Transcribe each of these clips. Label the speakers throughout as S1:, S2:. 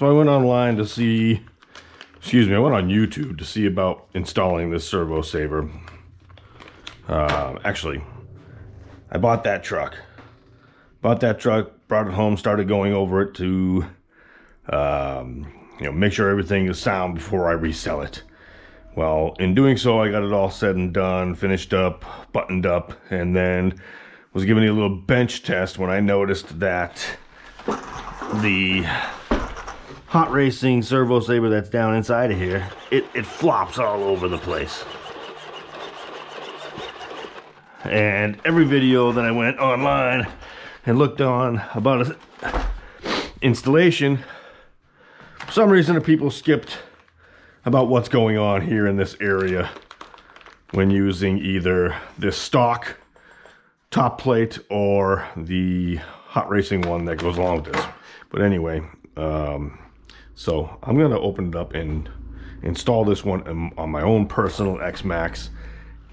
S1: So I went online to see, I went on YouTube to see about installing this servo saver. Actually, I bought that truck. Brought it home, started going over it to, make sure everything is sound before I resell it. Well, in doing so, I got it all said and done, finished up, buttoned up, and then was giving it a little bench test when I noticed that the hot racing servo saver that's down inside of here, it flops all over the place. And every video that I went online and looked on about an installation, for some reason the people skipped about what's going on here in this area when using either this stock top plate or the hot racing one that goes along with this. But anyway, so I'm gonna open it up and install this one on my own personal XMaxx.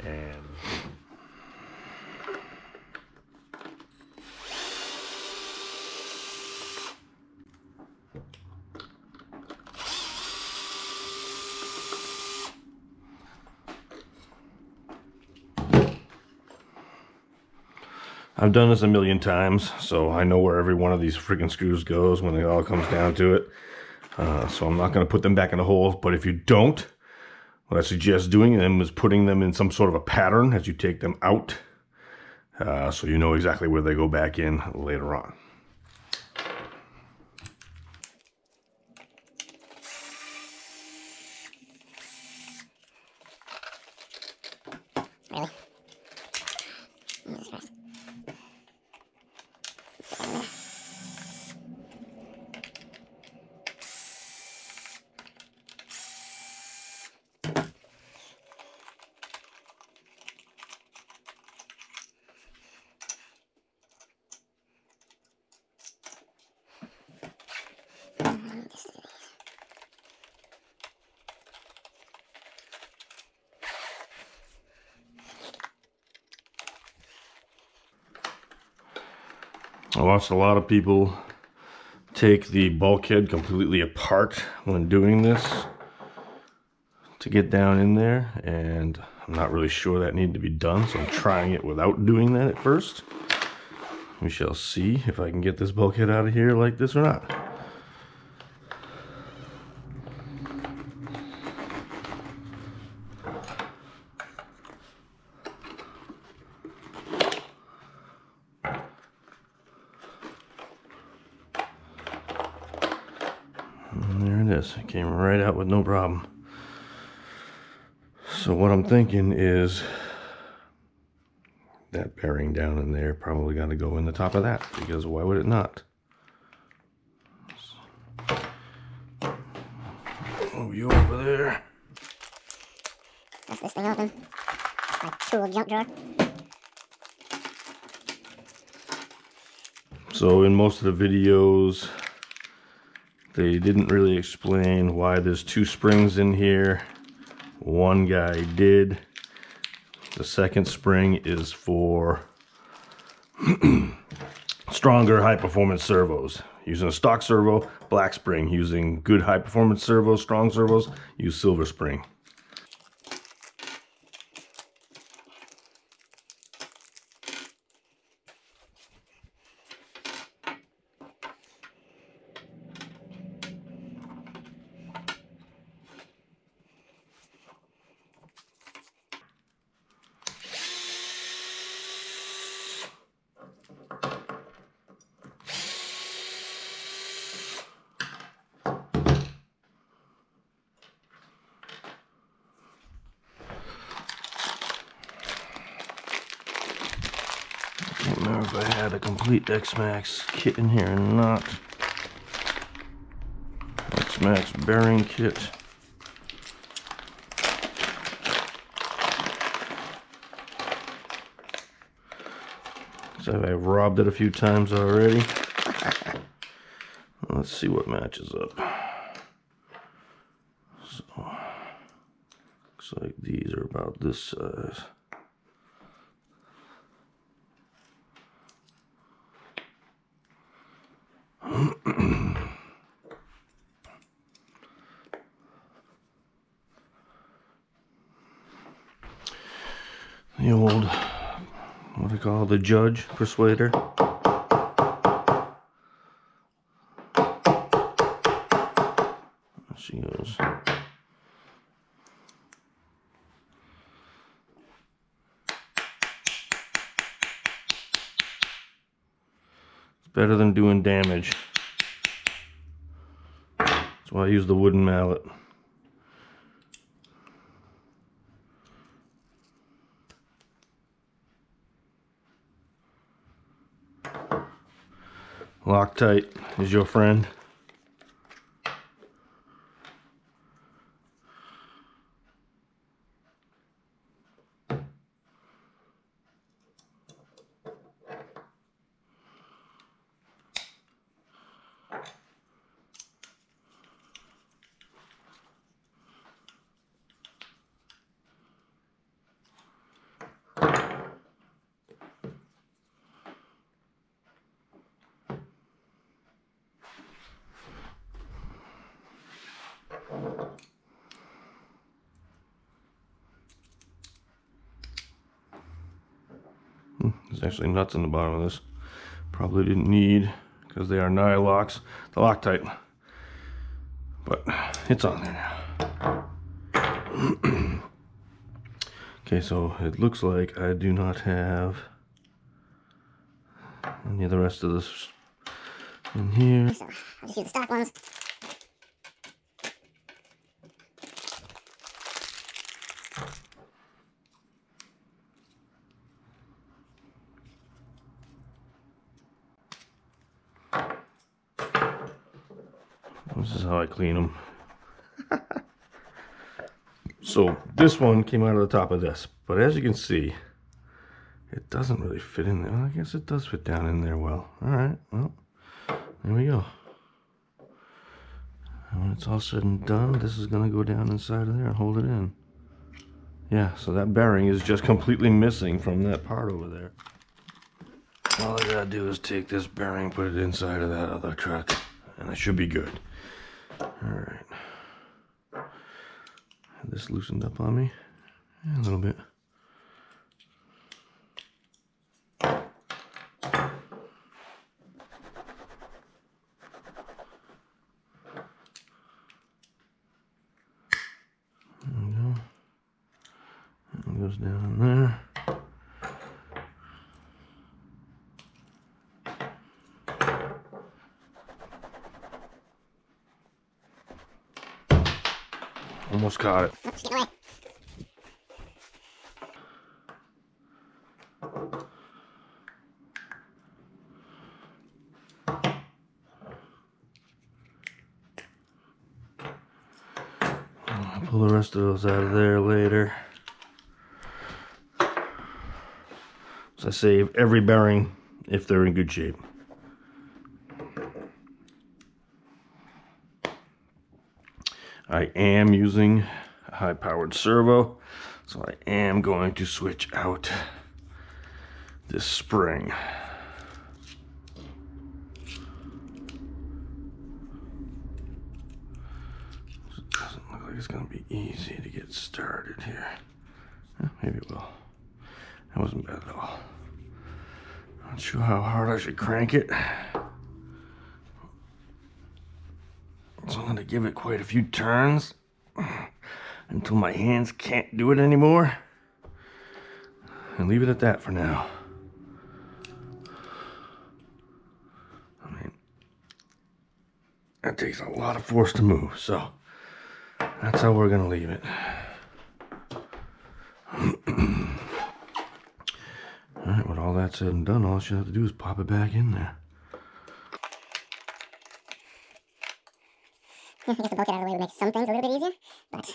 S1: And I've done this a million times, so I know where every one of these freaking screws goes when it all comes down to it. So I'm not going to put them back in the holes, but if you don't, what I suggest doing them is putting them in some sort of a pattern as you take them out, so you know exactly where they go back in later on.
S2: Really?
S1: I watched a lot of people take the bulkhead completely apart when doing this to get down in there, and I'm not really sure that needed to be done, so I'm trying it without doing that at first. We shall see if I can get this bulkhead out of here like this or not. And there it is. It came right out with no problem. So what I'm thinking is that bearing down in there probably got to go in the top of that, because why would it not? Move you over there.
S2: That's this thing open. My tool junk drawer.
S1: So in most of the videos, they didn't really explain why there's two springs in here. One guy did. The second spring is for stronger high performance servos. Using a stock servo, black spring. Using good high performance servos, strong servos, use silver spring. I can't remember if I had a complete XMaxx kit in here or not. XMaxx bearing kit. So I've robbed it a few times already. Let's see what matches up. So, looks like these are about this size. The old, what do you call it, the judge persuader. There she goes. It's better than doing damage. That's why I use the wooden mallet. Loctite is your friend. There's actually nuts in the bottom of this. Probably didn't need, because they are Nylox, the Loctite. But it's on there now. Okay, so it looks like I do not have any of the rest of this in here.
S2: So I'll just use the stock ones.
S1: This is how I clean them. So this one came out of the top of this, but as you can see, it doesn't really fit in there. Well, I guess it does fit down in there well. All right, well, there we go. And when it's all said and done, this is gonna go down inside of there and hold it in. Yeah, so that bearing is just completely missing from that part over there. All I gotta do is take this bearing, put it inside of that other truck, and I should be good. Alright. Have this loosened up on me? Yeah, a little bit. There we go. That goes down in there. Almost caught it.
S2: Oops, get away.
S1: I'll pull the rest of those out of there later. So I save every bearing if they're in good shape. I am using a high-powered servo, so I am going to switch out this spring. It doesn't look like it's going to be easy to get started here. Maybe it will. That wasn't bad at all. Not sure how hard I should crank it. So I'm going to give it quite a few turns until my hands can't do it anymore. And leave it at that for now. I mean, that takes a lot of force to move, so that's how we're going to leave it. Alright, with all that said and done, all you have to do is pop it back in there.
S2: I guess the bulkhead out of the way would make some things a little bit easier, but this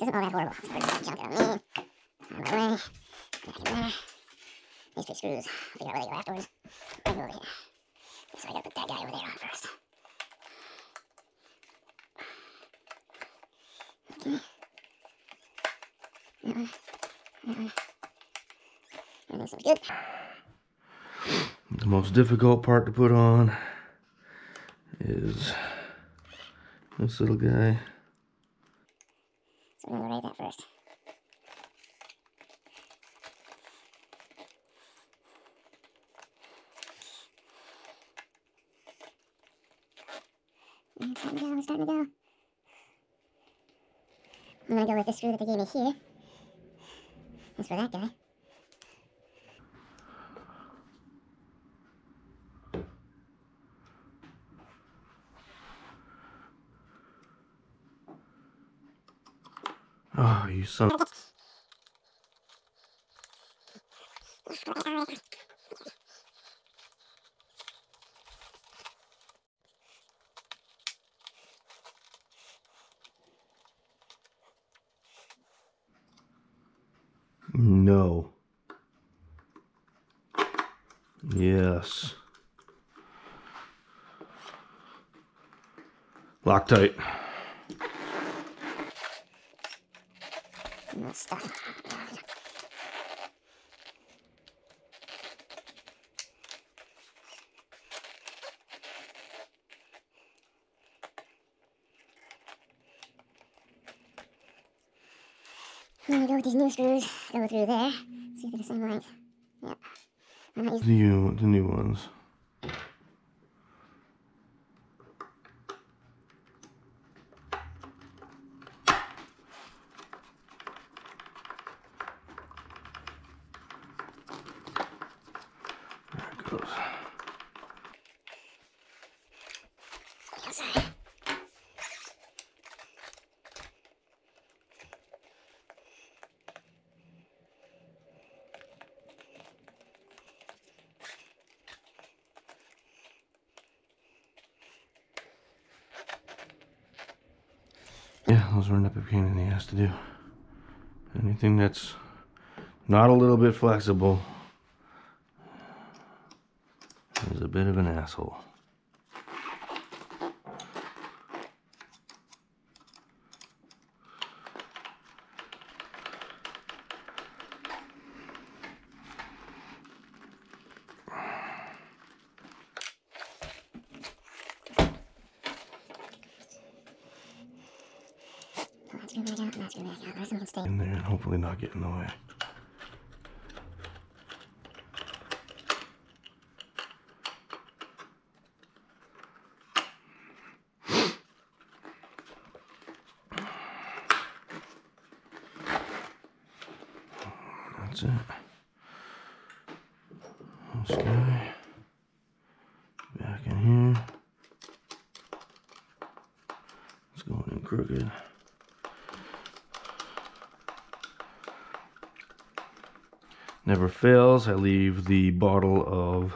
S2: isn't all that horrible. So we're just junk it on me. Out of my way. Back in there. These three screws. I'll figure out where they go afterwards. Right over here. So I gotta put that guy over there on first. Okay. Everything seems good.
S1: The most difficult part to put on is this little guy.
S2: So we're gonna raise that first. is starting to go. I'm gonna go with this screw that they gave me here. That's for that guy.
S1: Oh, you son of... No. Yes. Loctite.
S2: Stuff. I'm gonna go with these new screws, go through there, see if they're the same length. Yep. I'm not using
S1: The new ones. There it goes.
S2: outside.
S1: Yeah, those are a pain in the ass to do. Anything that's not a little bit flexible is a bit of an asshole.
S2: That's gonna back out. That's gonna stay.
S1: In there and hopefully not get in the way. That's it. This guy back in here. It's going in crooked. Never fails. I leave the bottle of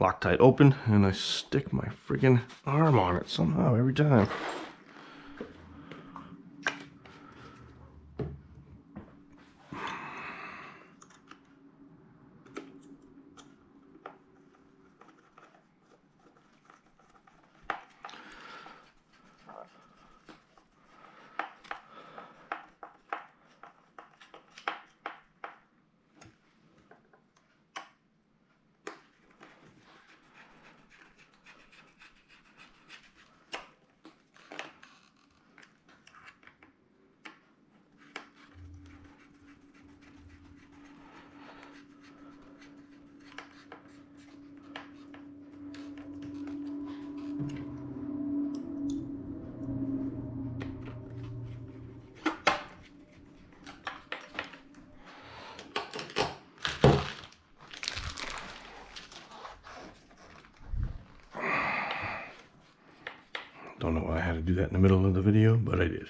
S1: Loctite open and I stick my freaking arm on it somehow every time. Don't know why I had to do that in the middle of the video, but I did.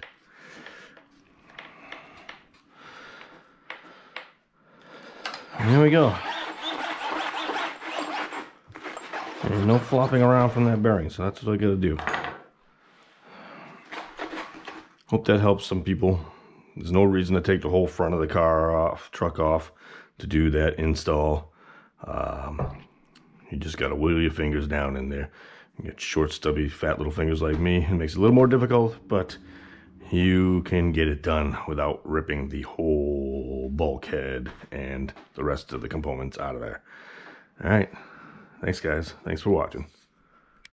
S1: And here we go. And no flopping around from that bearing, so that's what I gotta do. Hope that helps some people. There's no reason to take the whole front of the car off, truck off, to do that install. You just gotta wiggle your fingers down in there. You get short, stubby, fat little fingers like me. It makes it a little more difficult, but you can get it done without ripping the whole bulkhead and the rest of the components out of there. All right. Thanks, guys. Thanks for watching.